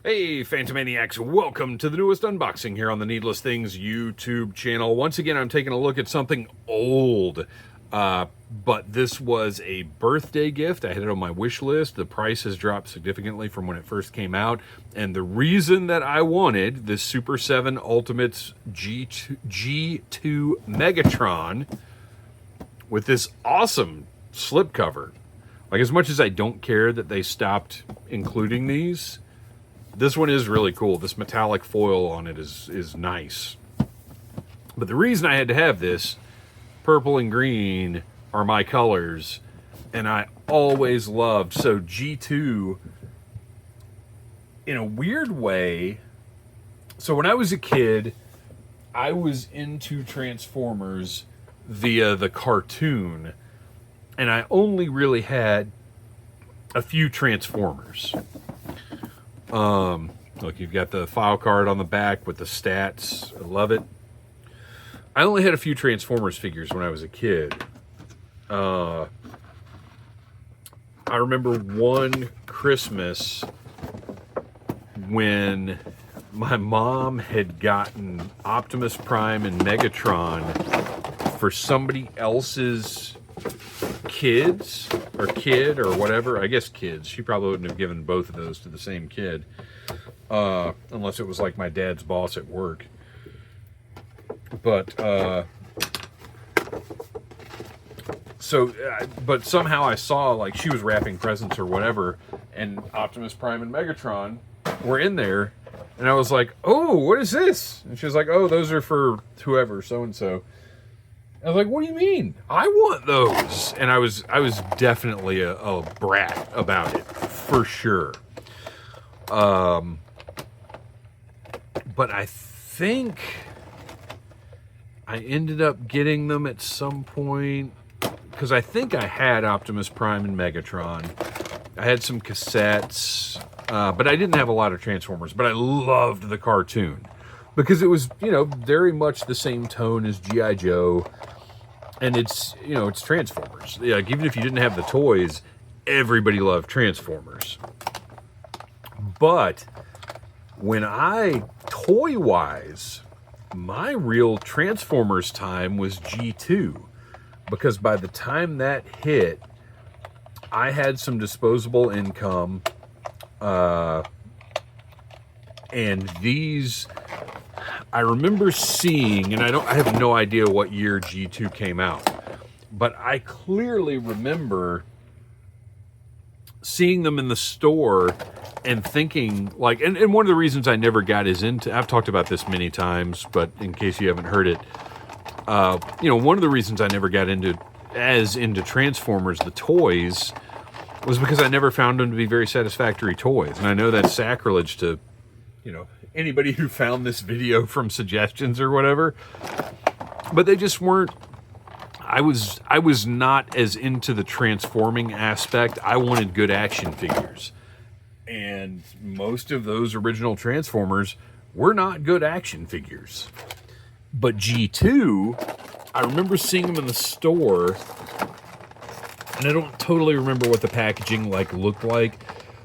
Hey, Phantomaniacs, welcome to the newest unboxing here on the Needless Things YouTube channel. Once again, I'm taking a look at something old, but this was a birthday gift. I had it on my wish list. The price has dropped significantly from when it first came out, and the reason that I wanted this Super 7 Ultimates G2 Megatron with this awesome slipcover. Like, as much as I don't care that they stopped including these, this one is really cool. This metallic foil on it is nice. But the reason I had to have this, purple and green are my colors, and I always loved. So G2, in a weird way, so when I was a kid, I was into Transformers via the cartoon, and I only really had a few Transformers. Look, you've got the file card on the back with the stats. I love it. I only had a few Transformers figures when I was a kid. I remember one Christmas when my mom had gotten Optimus Prime and Megatron for somebody else's kids or kid or whatever. I guess kids. She probably wouldn't have given both of those to the same kid, unless it was like my dad's boss at work. But but somehow I saw, like, she was wrapping presents or whatever, and Optimus Prime and Megatron were in there, and I was like, "Oh, what is this?" And she was like, "Oh, those are for whoever, so and so." I was like, "What do you mean? I want those." And I was definitely a brat about it, for sure. But I think I ended up getting them at some point, because I think I had Optimus Prime and Megatron. I had some cassettes, but I didn't have a lot of Transformers. But I loved the cartoon, because it was, very much the same tone as G.I. Joe. And it's, it's Transformers. Like, even if you didn't have the toys, everybody loved Transformers. But when toy-wise, my real Transformers time was G2. Because by the time that hit, I had some disposable income. And these, I remember seeing, and I have no idea what year G2 came out, but I clearly remember seeing them in the store and thinking, like, and one of the reasons I never got I've talked about this many times, but in case you haven't heard it, one of the reasons I never got into Transformers, the toys, was because I never found them to be very satisfactory toys. And I know that's sacrilege to, anybody who found this video from suggestions or whatever, but they just weren't. I was not as into the transforming aspect. I wanted good action figures, and most of those original Transformers were not good action figures. But G2, I remember seeing them in the store, and I don't totally remember what the packaging looked like,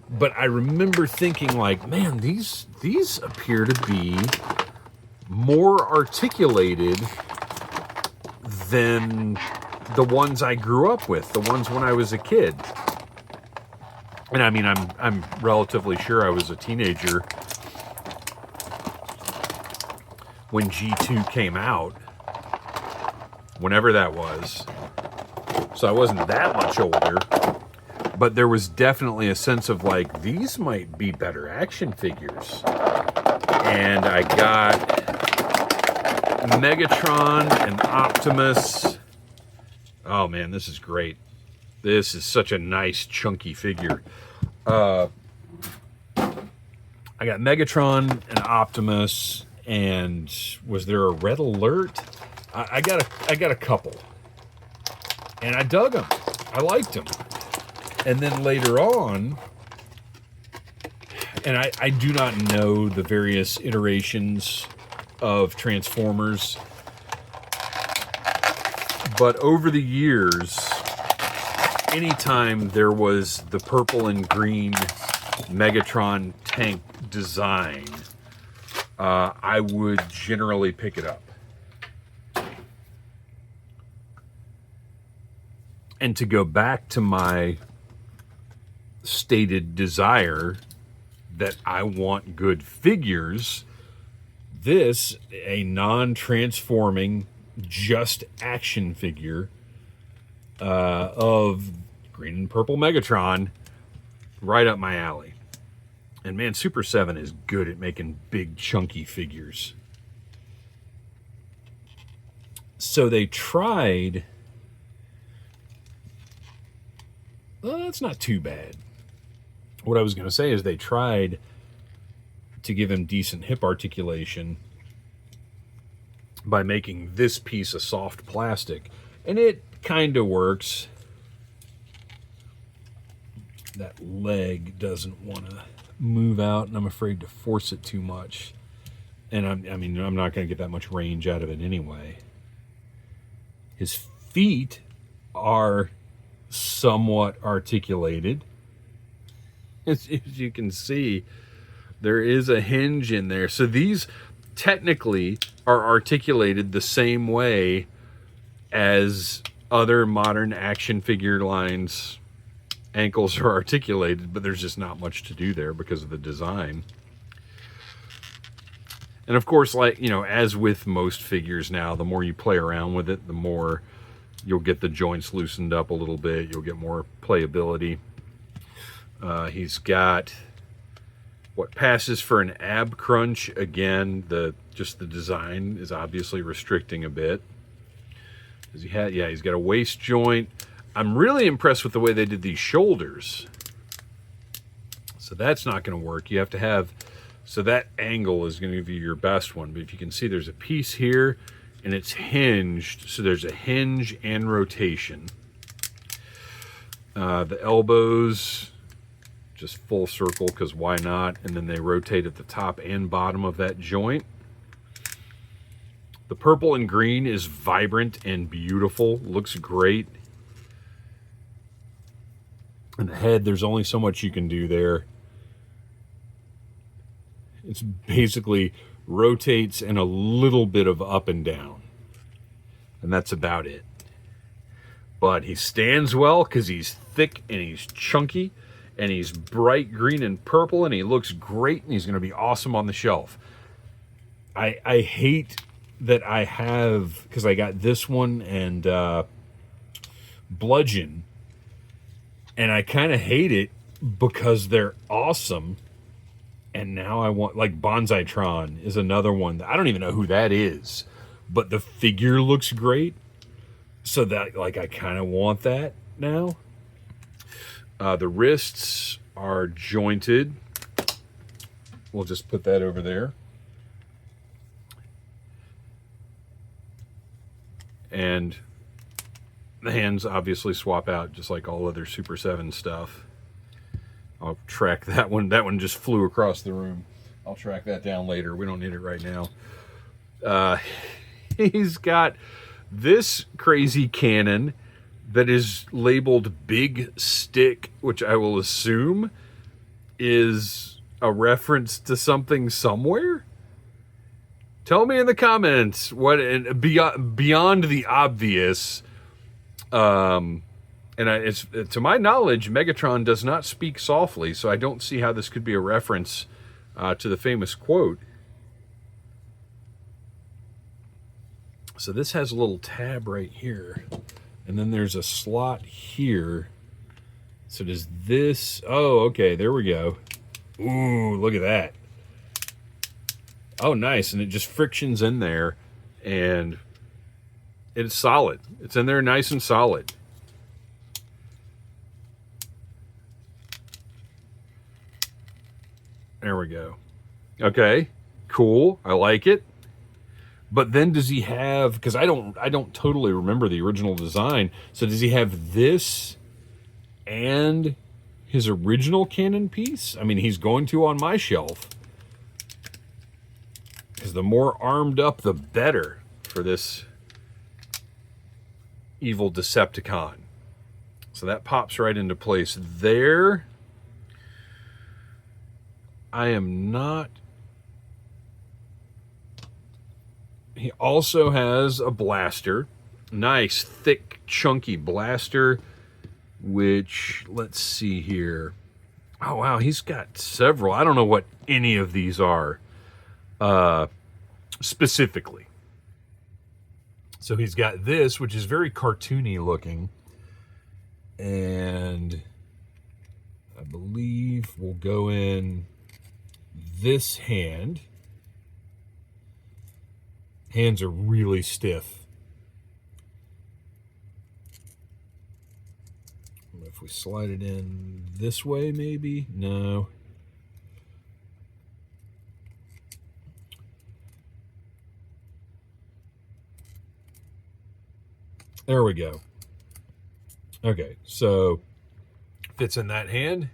but I remember thinking, like, man, these appear to be more articulated than the ones I grew up with, the ones when I was a kid. And I mean, I'm relatively sure I was a teenager when G2 came out, whenever that was. So I wasn't that much older, but there was definitely a sense of, like, these might be better action figures. And I got Megatron and Optimus. Oh man, this is great. This is such a nice chunky figure. I got Megatron and Optimus, and was there a red alert? I got a couple, and I dug them. I liked them. And then later on, and I do not know the various iterations of Transformers, but over the years, anytime there was the purple and green Megatron tank design, I would generally pick it up. And to go back to my stated desire that I want good figures, this, a non-transforming, just action figure of green and purple Megatron, right up my alley. And man, Super 7 is good at making big, chunky figures. So they tried... Well, that's not too bad. What I was going to say is they tried to give him decent hip articulation by making this piece of soft plastic. And it kind of works. That leg doesn't want to move out, and I'm afraid to force it too much. And I'm not going to get that much range out of it anyway. His feet are somewhat articulated. As you can see, there is a hinge in there. So these technically are articulated the same way as other modern action figure lines. Ankles are articulated, but there's just not much to do there because of the design. And of course, like, you know, as with most figures now, the more you play around with it, the more you'll get the joints loosened up a little bit. You'll get more playability. He's got what passes for an ab crunch. Again, just the design is obviously restricting a bit. Does he have? Yeah, he's got a waist joint. I'm really impressed with the way they did these shoulders. So that's not going to work. You have to have, so that angle is going to be your best one. But if you can see, there's a piece here and it's hinged. So there's a hinge and rotation. The elbows, just full circle, because why not? And then they rotate at the top and bottom of that joint. The purple and green is vibrant and beautiful. Looks great. And the head, there's only so much you can do there. It's basically rotates and a little bit of up and down. And that's about it. But he stands well because he's thick and he's chunky and he's bright green and purple and he looks great and he's going to be awesome on the shelf. I hate that I have, because I got this one and Bludgeon, and I kind of hate it because they're awesome. And now I want, like, Bonsaitron is another one that I don't even know who that is, but the figure looks great. So that, like, I kind of want that now. The wrists are jointed. We'll just put that over there. And the hands obviously swap out just like all other Super 7 stuff. I'll track that one. That one just flew across the room. I'll track that down later. We don't need it right now. He's got this crazy cannon that is labeled Big Stick, which I will assume is a reference to something somewhere. Tell me in the comments what, and beyond the obvious. And it's, to my knowledge, Megatron does not speak softly, so I don't see how this could be a reference to the famous quote. So this has a little tab right here, and then there's a slot here. So does this... Oh, okay, there we go. Ooh, look at that. Oh, nice, and it just frictions in there, and it's solid. It's in there nice and solid. There we go. Okay, cool. I like it. But then does he have, because I don't totally remember the original design. So does he have this and his original cannon piece? I mean, he's going to on my shelf. Because the more armed up, the better for this evil Decepticon. So that pops right into place there. I am not. He also has a blaster. Nice, thick, chunky blaster, which, let's see here. Oh, wow, he's got several. I don't know what any of these are specifically. So he's got this, which is very cartoony looking. And I believe we'll go in this hand. Hands are really stiff. If we slide it in this way, maybe? No. There we go. Okay, so fits in that hand.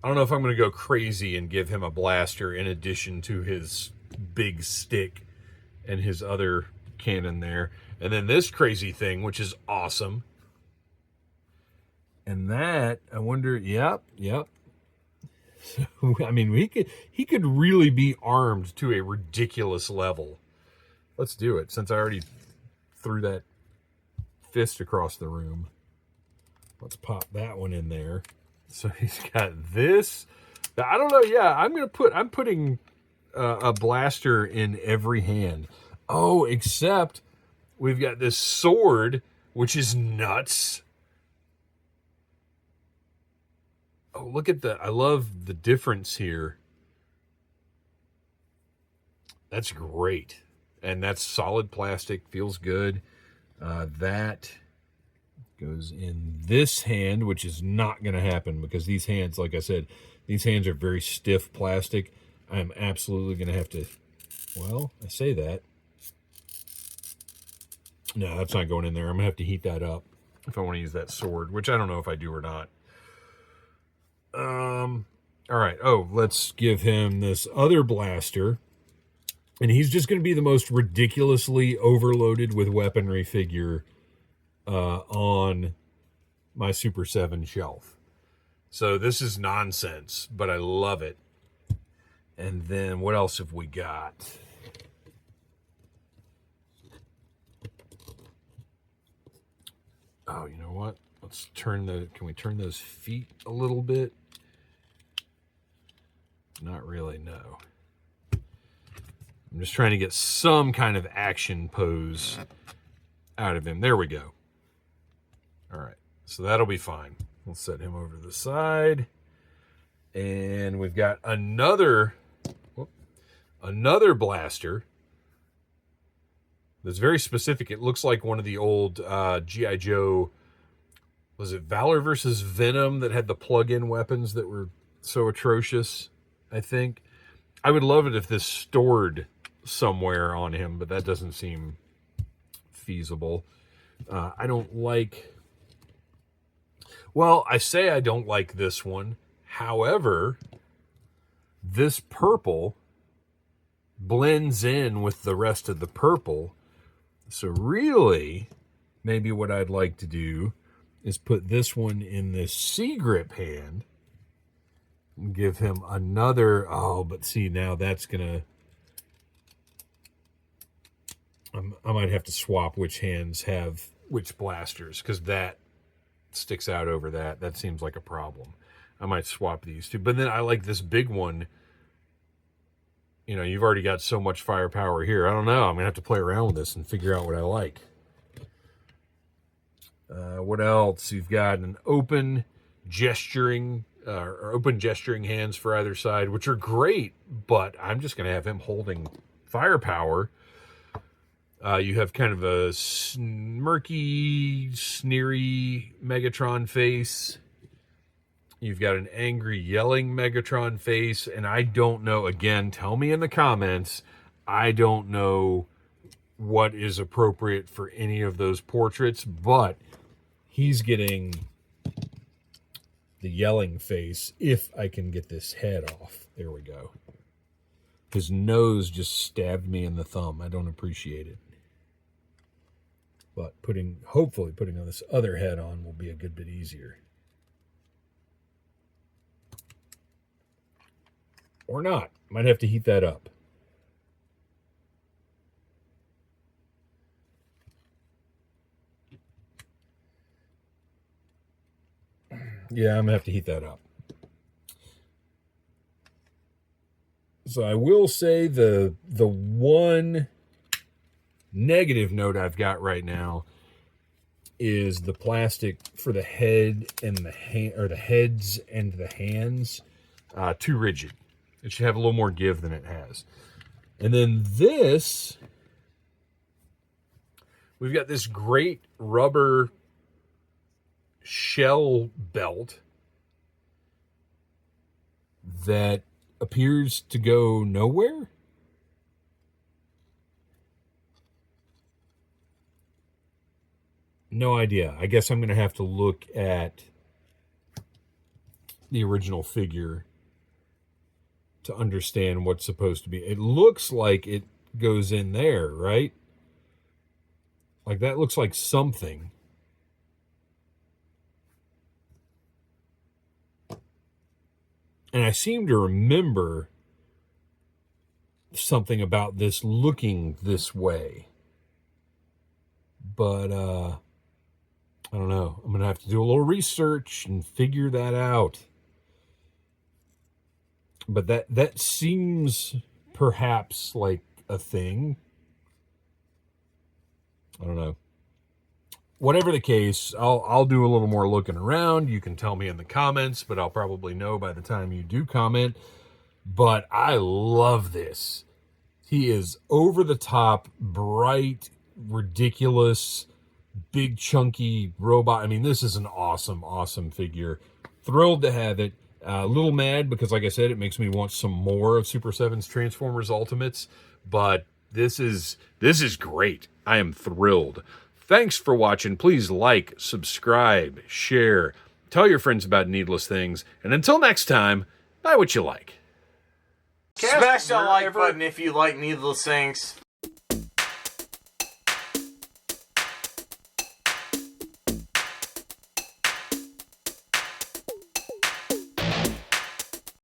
I don't know if I'm going to go crazy and give him a blaster in addition to his big stick and his other cannon there. And then this crazy thing, which is awesome. And that, I wonder, yep. So, I mean, he could really be armed to a ridiculous level. Let's do it, since I already threw that fist across the room. Let's pop that one in there. So he's got this. I don't know. Yeah, I'm putting a blaster in every hand. Oh, except we've got this sword, which is nuts. Oh, look at I love the difference here. That's great. And that's solid plastic, feels good. That goes in this hand, which is not going to happen because these hands, like I said, these hands are very stiff plastic. I'm absolutely going to have to, well, I say that. No, that's not going in there. I'm going to have to heat that up if I want to use that sword, which I don't know if I do or not. All right. Oh, let's give him this other blaster. And he's just going to be the most ridiculously overloaded with weaponry figure on my Super 7 shelf. So this is nonsense, but I love it. And then what else have we got? Oh, you know what? Let's can we turn those feet a little bit? Not really, no. I'm just trying to get some kind of action pose out of him. There we go. All right, so that'll be fine. We'll set him over to the side. And we've got another blaster that's very specific. It looks like one of the old G.I. Joe, was it Valor versus Venom, that had the plug-in weapons that were so atrocious, I think. I would love it if this stored somewhere on him, but that doesn't seem feasible. I don't like... Well, I say I don't like this one. However, this purple blends in with the rest of the purple. So really, maybe what I'd like to do is put this one in this C-grip hand and give him another... Oh, but see, now that's going to... I might have to swap which hands have which blasters, because that sticks out over that. That seems like a problem. I might swap these two. But then I like this big one. You know, you've already got so much firepower here. I don't know. I'm going to have to play around with this and figure out what I like. What else? You've got an open gesturing hands for either side, which are great, but I'm just going to have him holding firepower. You have kind of a smirky, sneery Megatron face. You've got an angry, yelling Megatron face, and I don't know, again, tell me in the comments, I don't know what is appropriate for any of those portraits, but he's getting the yelling face if I can get this head off. There we go. His nose just stabbed me in the thumb. I don't appreciate it. But hopefully putting on this other head on will be a good bit easier. Or not. Might have to heat that up. Yeah, I'm going to have to heat that up. So I will say the one negative note I've got right now is the plastic for the head and the heads and the hands too rigid. It should have a little more give than it has. And then this, we've got this great rubber shell belt that appears to go nowhere. No idea. I guess I'm going to have to look at the original figure to understand what's supposed to be. It looks like it goes in there, right? Like that looks like something. And I seem to remember something about this looking this way. But I don't know. I'm going to have to do a little research and figure that out. But that seems perhaps like a thing. I don't know. Whatever the case, I'll do a little more looking around. You can tell me in the comments, but I'll probably know by the time you do comment. But I love this. He is over the top, bright, ridiculous, big chunky robot. I mean, this is an awesome, awesome figure. Thrilled to have it. A little mad because, like I said, it makes me want some more of Super 7's Transformers Ultimates. But this is great. I am thrilled. Thanks for watching. Please like, subscribe, share, tell your friends about Needless Things. And until next time, buy what you like. Smash that like button if you like Needless Things.